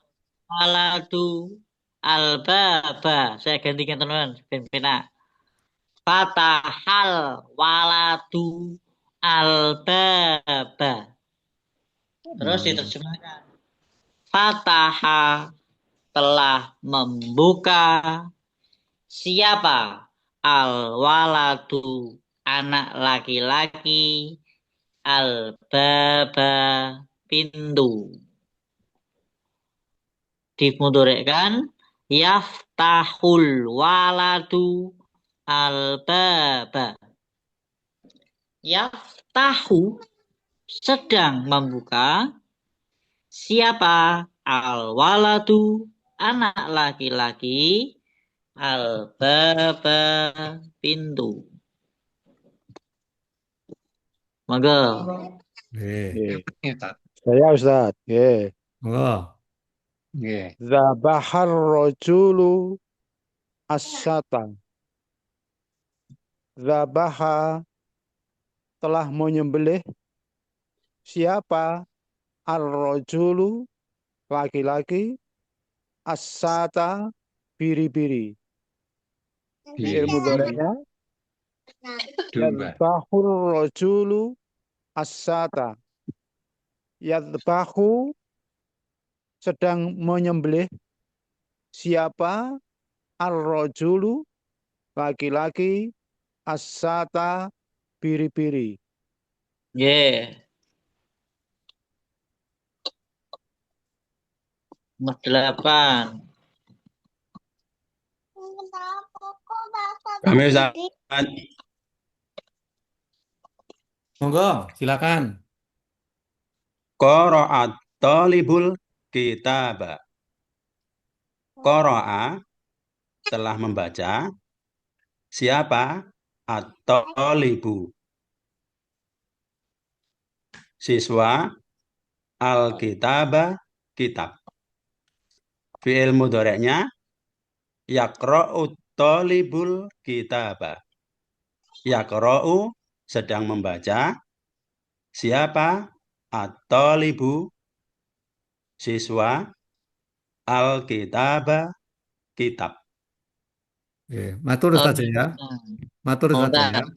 waladu al-baba. Saya gantikan teman-teman. Ben-benak. Fatahal waladu al-baba. Terus diterjemahkan. Fataha telah membuka siapa? Al-waladu anak laki-laki. Al-baba pintu. Dimudorikkan yaftahul waladu al-baba. Yaftahu sedang membuka siapa? Al-waladu anak laki-laki. Al-baba pintu. Monggo. Saya Ustaz. Monggo. Zabahar rojulu asyata. Zabaha telah menyembelih siapa? Ar-rojulu laki-laki. Asyata biri-biri. Fi'il mudhari'nya yadbahur rojulu asyata. Yadbahu sedang menyembelih siapa? Ar-rojulu laki-laki. Asyata biri-biri. Nomor 8. Kami Ustaz. Monggo, silakan. Qara'at talibul kitaba. Qara'a telah membaca. Siapa? At-talibu siswa, al-kitaba, kitab. Fi'il mudhari'nya yaqra'u talibul kitaba. Yaqra'u sedang membaca. Siapa? At-talibu siswa, al-kitaba kitab. Matur Oh, saja ya. Matur oh, saja ya. enggak.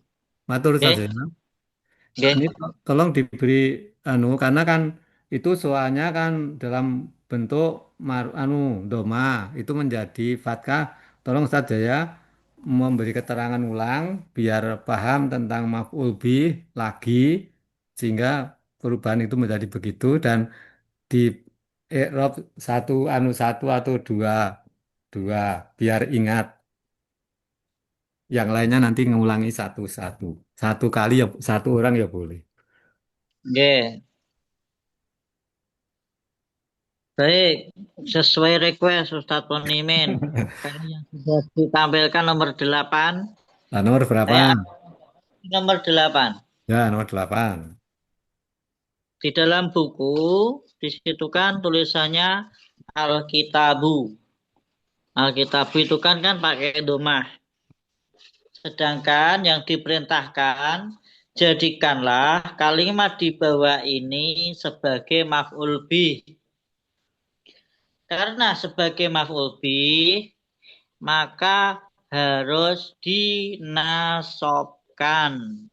Matur Oke, saja ya. oke. Ini tolong diberi karena kan itu soalnya kan dalam bentuk doma itu menjadi fathah. Tolong saja ya memberi keterangan ulang biar paham tentang maf'ul bih lagi sehingga perubahan itu menjadi begitu dan di i'rab satu atau dua biar ingat. Yang lainnya nanti ngulangi satu-satu. Satu kali ya satu orang ya boleh. Oke. Baik, sesuai request Ustadz Ponimin. Tadi yang sudah ditampilkan nomor 8, Nah, nomor berapa? saya nomor 8. Ya, nomor 8. Di dalam buku, di situ kan tulisannya Alkitabu. Alkitabu itu kan pakai domah. Sedangkan yang diperintahkan, jadikanlah kalimat di bawah ini sebagai maf'ul bih. Karena sebagai maf'ul bih, maka harus dinasobkan.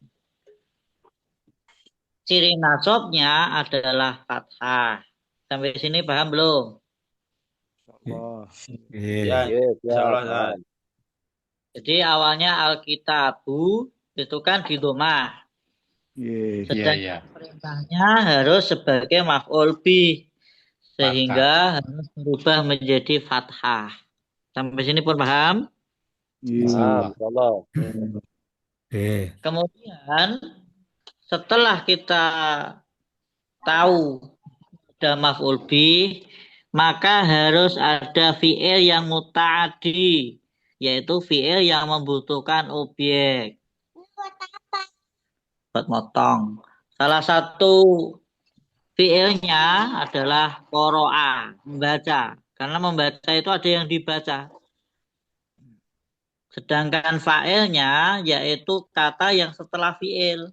Ciri nasobnya adalah fathah. Sampai sini paham belum? Allah. Ya, Iya, insya Allah. siap. Jadi awalnya Alkitabu itu kan di domah. Iya. Sedangkan perintahnya harus sebagai maf'ul bih. Sehingga harus berubah menjadi fathah. Sampai sini pun paham? Paham, Allah. Kemudian setelah kita tahu ada maf'ul bih, maka harus ada fi'il yang muta'addi, yaitu fi'il yang membutuhkan objek. Buat motong. Salah satu fi'ilnya adalah qoro'a, membaca. Karena membaca itu ada yang dibaca. Sedangkan fa'ilnya yaitu kata yang setelah fi'il.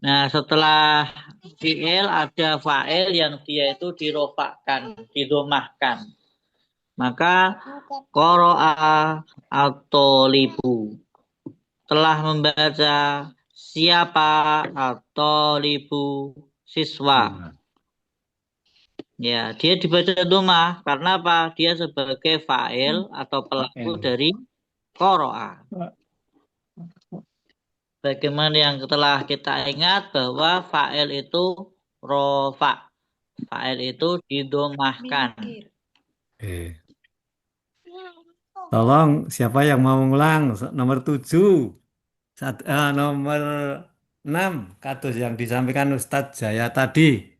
Nah, setelah fi'il ada fa'il yang dia itu dirofakkan, didomahkan. Maka qoro'a at-tolibu. Telah membaca siapa at-tolibu siswa. Ya, dia dibaca domah karena apa? Dia sebagai fa'il atau pelaku dari qoro'a. Bagaimana yang telah kita ingat bahwa fa'il itu rofa. Fa'il itu didomahkan. Tolong siapa yang mau ngulang nomor 7. Nomor 6 kados yang disampaikan Ustadz Jaya tadi.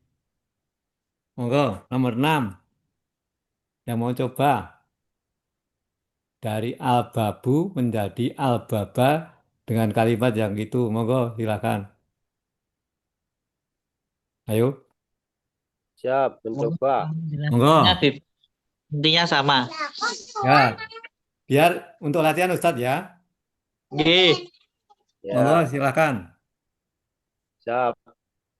Monggo nomor 6 yang mau coba dari al-babu menjadi al-baba dengan kalimat yang itu. Monggo silakan. Ayo. Siap, mencoba. Monggo. Intinya sama. Ya. Biar untuk latihan Ustadz ya. Nggih. Monggo Ya, silakan. siap.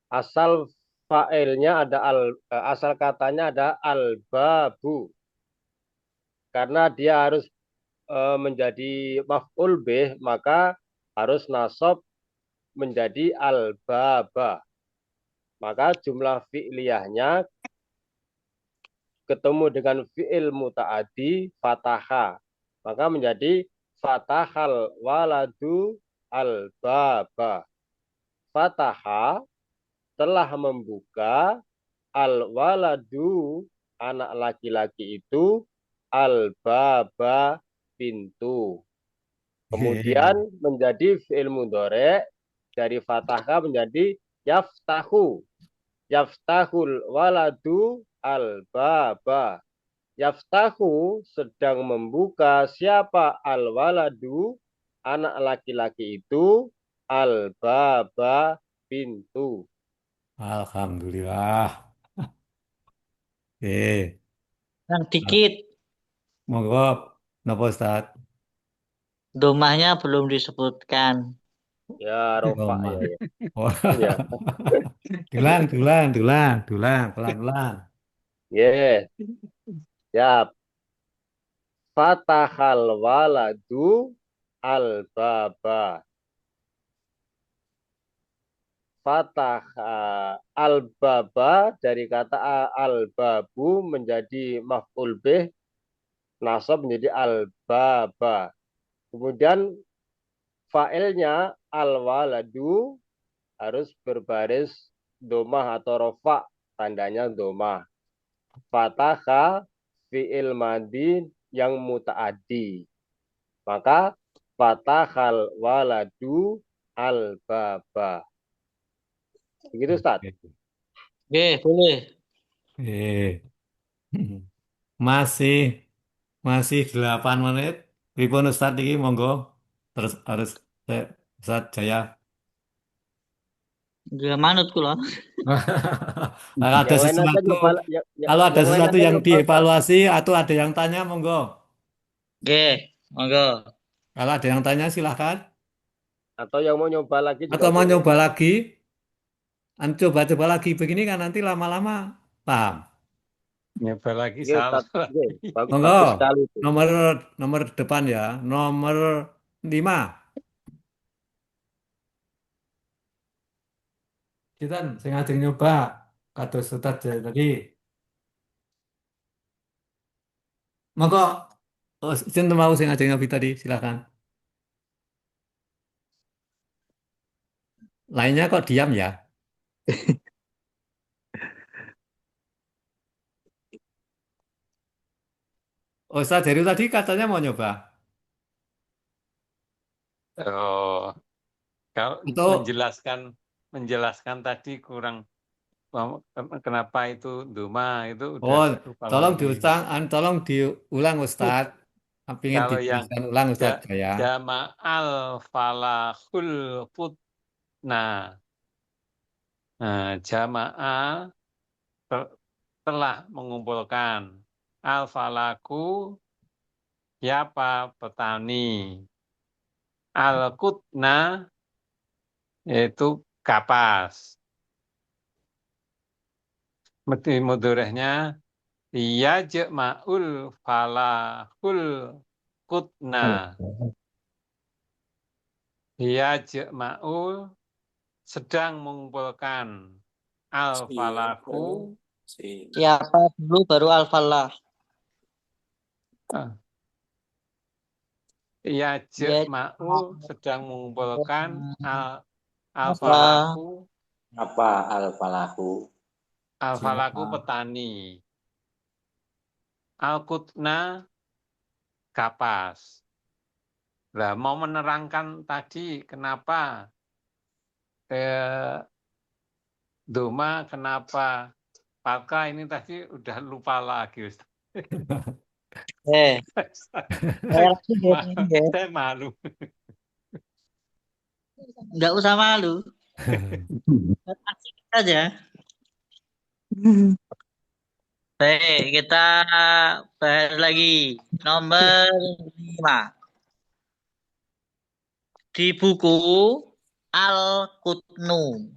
Asal fa'ilnya ada asal katanya ada al-babu. Karena dia harus menjadi maf'ul bih, maka harus nasab menjadi al-baba. Maka jumlah fi'liyahnya ketemu dengan fi'il muta'adi fataha. Maka menjadi fatahal waladu al-baba. Fataha telah membuka al-waladu anak laki-laki itu al-baba pintu. Kemudian menjadi fi'il mudhari' dari fatahah menjadi yaftahu. Yaftahul waladu al-baba. Yaftahu sedang membuka siapa al-waladu anak laki-laki itu al-baba pintu. Alhamdulillah. Oke. Yang dikit. Monggo, napa Ustaz? Domahnya belum disebutkan. Ya rofa Roma. ya ya. Wah. Ya. Dulang, pelan-pelan. Yes. Ya. Fatahal waladu al-baba. Fatah al-baba dari kata al-babu menjadi maf'ul bih, nasab menjadi al-baba. Kemudian fa'ilnya al-waladu harus berbaris domah atau rofa, tandanya domah. Fataha fi'il madi yang muta'addi. Maka fatahal waladu al-baba. Begitu Ustaz. Oke, boleh. Masih 8 menit. Pripun Ustaz iki monggo. Terus harus Ustaz Jaya. Gak manut kula. Kalau ada Yang lain aja sesuatu, nyoba, kalau ada yang lain sesuatu aja yang nyoba Ustaz. dievaluasi atau ada yang tanya monggo. Oke, monggo. Kalau ada yang tanya silahkan. Atau yang mau nyoba lagi juga Atau mau boleh. nyoba lagi, coba lagi begini kan nanti lama-lama paham. Nyoba lagi Oke, Ustaz. salah. Oke, Monggo, bagus sekali itu. nomor depan ya, nomor 5. Kita sengaja nyoba kados Ustaz Jaya tadi. Monggo, sinten mau sengaja nyoba tadi, silakan. Lainnya kok diam ya? Ustaz Jaya tadi katanya mau nyoba. Oh, kalau Atau menjelaskan tadi kurang kenapa itu doma itu udah oh, lupa lagi. tolong diulang Ustaz. Pengen Kalau yang dijelaskan ulang Ustaz Jaya. jama'al falahul futna. Nah, jamaah telah mengumpulkan al falaku siapa petani. Al kutna yaitu kapas. Mudorehnya yajma'ul falahul kutna. Yajma'ul sedang mengumpulkan al falaku Siapa dulu baru al-falah. Yajma'u sedang mengumpulkan al falaku Apa al-falahu? al-falaku petani. Al-kutna kapas. Nah, mau menerangkan tadi kenapa doma, kenapa Paka ini tadi udah lupa lagi. Saya malu. Enggak usah malu. Asik aja. Baik, kita bahas lagi. Nomor 5. Di buku Al-Qutnu.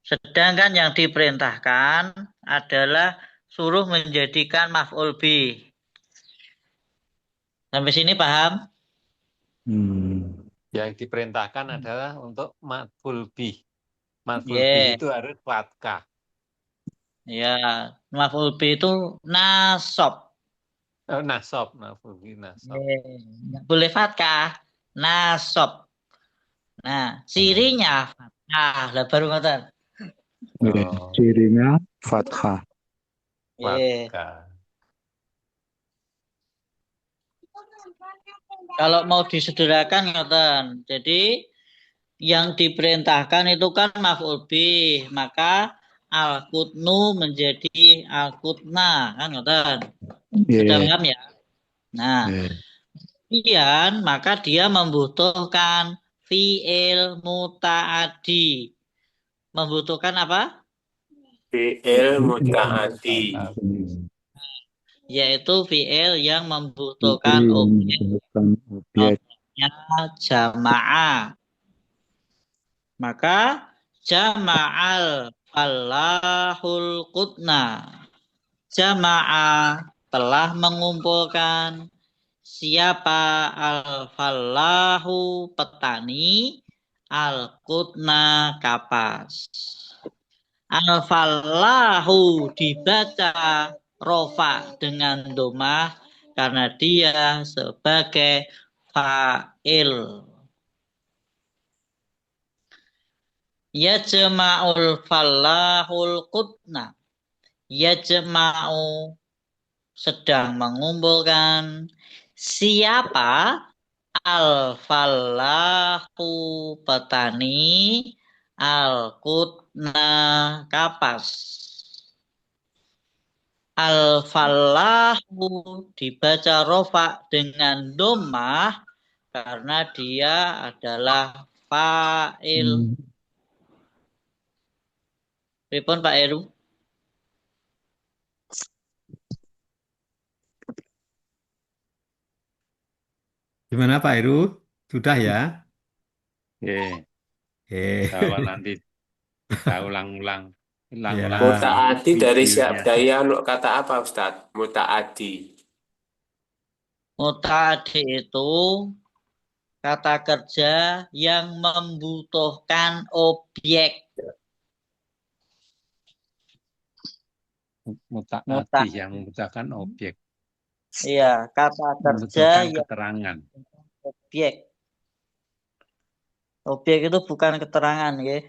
Sedangkan yang diperintahkan adalah suruh menjadikan maf'ul bih. Sampai sini paham? Yang diperintahkan adalah untuk maf'ul bih. Maf'ul bih itu harus fathah. Ya, maf'ul bih itu nasab. Nasab, maf'ul bih nasab. Nggak boleh fathah, nasab. Nah, cirinya fathah. Lah baru ngoten. Cirinya fathah. Kalau mau disederhanakan ngoten. Jadi yang diperintahkan itu kan maf'ul bih, maka al-qutnu menjadi al-qutna, kan ngoten. Sudah paham ya? Nah, kemudian maka dia membutuhkan fi'il muta'addi. Membutuhkan apa? Fi'il muta'addi. Yaitu fi'il yang membutuhkan objek contohnya jama'ah. Maka jama'al falahul qutna. Jama'a telah mengumpulkan siapa al-fallahu petani, al-qutna kapas. Al-fallahu dibaca rofa dengan domah karena dia sebagai fa'il. Yajma'ul fallahul qutna. Yajma'u sedang mengumpulkan siapa al-fallahu petani, al-qutna kapas. Al-fallahu dibaca rofa dengan domah karena dia adalah fa'il. Pripun Pak Heru? Gimana Pak Heru? Sudah ya? Kalau nanti kita ulang-ulang Ya. Muta'addi dari videonya. kata apa Ustadz? Muta'addi. Muta'addi itu kata kerja yang membutuhkan objek. Muta'addi yang membutuhkan objek. Iya, kata kerja Membutuhkan yang keterangan. objek. Objek itu bukan keterangan, ya.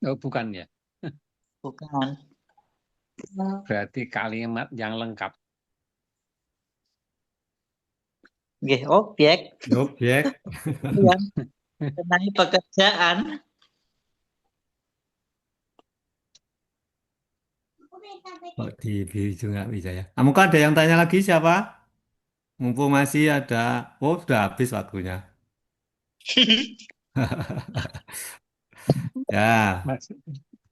Oh, bukan ya. Bukan. Berarti kalimat yang lengkap. Nggih, objek Objek. yang mengenai pekerjaan. Kok di juga bisa ya. Muka ada yang tanya lagi siapa? Mumpung masih ada. Oh, sudah habis waktunya. Ya,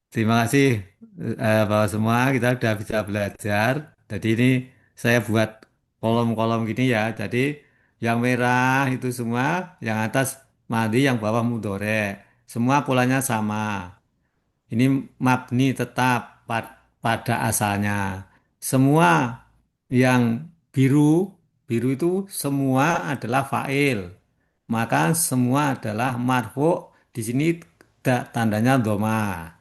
terima kasih Bapak semua. Kita sudah bisa belajar. Jadi ini saya buat kolom-kolom gini ya. Jadi yang merah itu semua, yang atas madi, yang bawah mudore. Semua polanya sama. Ini mabni tetap pada asalnya. Semua yang biru, biru itu semua adalah fa'il. Maka semua adalah marfu. Di sini tandanya doma.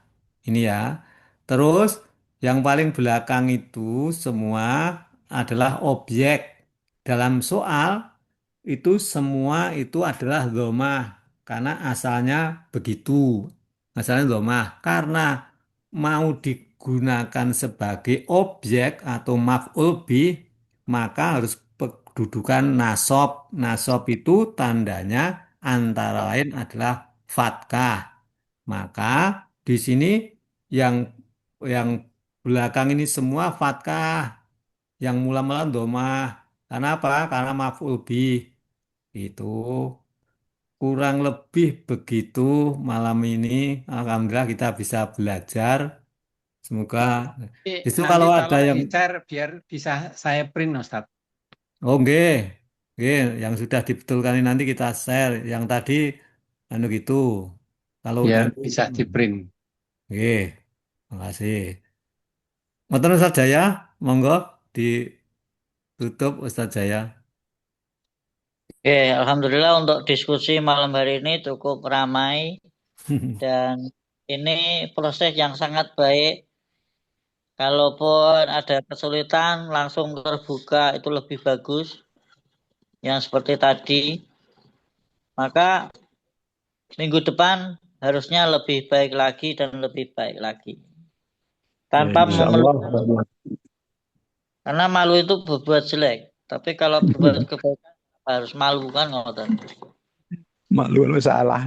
Ini ya. Terus yang paling belakang itu semua adalah objek. Dalam soal itu semua itu adalah doma karena asalnya begitu. Asalnya domah karena mau digunakan sebagai objek atau maf'ul bih maka harus kedudukan nasob. Nasob itu tandanya antara lain adalah fatkah. Maka di sini yang belakang ini semua fatkah, yang mula-mula domah. Karena apa? Karena maf'ul bih itu. Kurang lebih begitu malam ini. Alhamdulillah kita bisa belajar. Semoga itu Nanti kalau ada tolong yang di-share biar bisa saya print, Ustadz. oh nggih. Nggih, yang sudah dibetulkan ini nanti kita share. Yang tadi anu gitu. Kalau Biar nanti bisa di-print. nggih. Makasih. Ngoten Ustaz Jaya, monggo ditutup Ustaz Jaya. Oke, alhamdulillah untuk diskusi malam hari ini cukup ramai dan ini proses yang sangat baik. Kalaupun ada kesulitan langsung terbuka itu lebih bagus. Yang seperti tadi, maka minggu depan harusnya lebih baik lagi dan lebih baik lagi. Tanpa memerlukan, karena malu itu berbuat jelek. Tapi kalau berbuat kebaikan harus malu kan ngoten. Malu lu salah.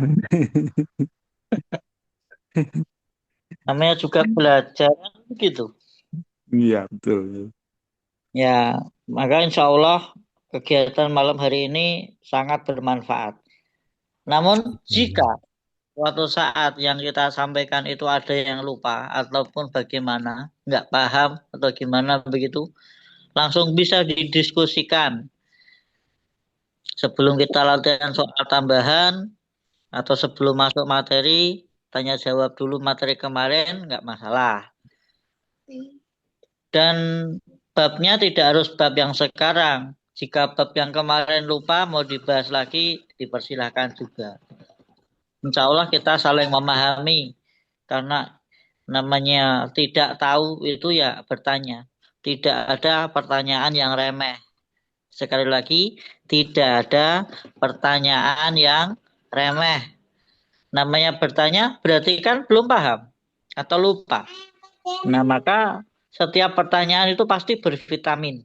Namanya juga belajar gitu. Iya, betul. Ya, maka insya Allah kegiatan malam hari ini sangat bermanfaat. Namun jika suatu saat yang kita sampaikan itu ada yang lupa ataupun bagaimana, nggak paham atau gimana begitu, langsung bisa didiskusikan. Sebelum kita latihan soal tambahan atau sebelum masuk materi, tanya jawab dulu materi kemarin, nggak masalah. Dan babnya tidak harus bab yang sekarang. Jika bab yang kemarin lupa mau dibahas lagi, dipersilahkan juga. Insya Allah kita saling memahami. Karena namanya tidak tahu itu ya bertanya. Tidak ada pertanyaan yang remeh. Sekali lagi, tidak ada pertanyaan yang remeh. Namanya bertanya berarti kan belum paham atau lupa. Nah, maka setiap pertanyaan itu pasti bervitamin.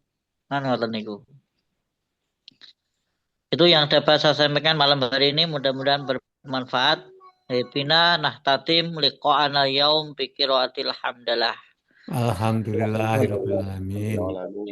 Itu yang dapat saya sampaikan malam hari ini. Mudah-mudahan bermanfaat. Bina nahtatim liqa'ana yaum bi qiraatil hamdalah. Alhamdulillahirabbil alamin. Alamin.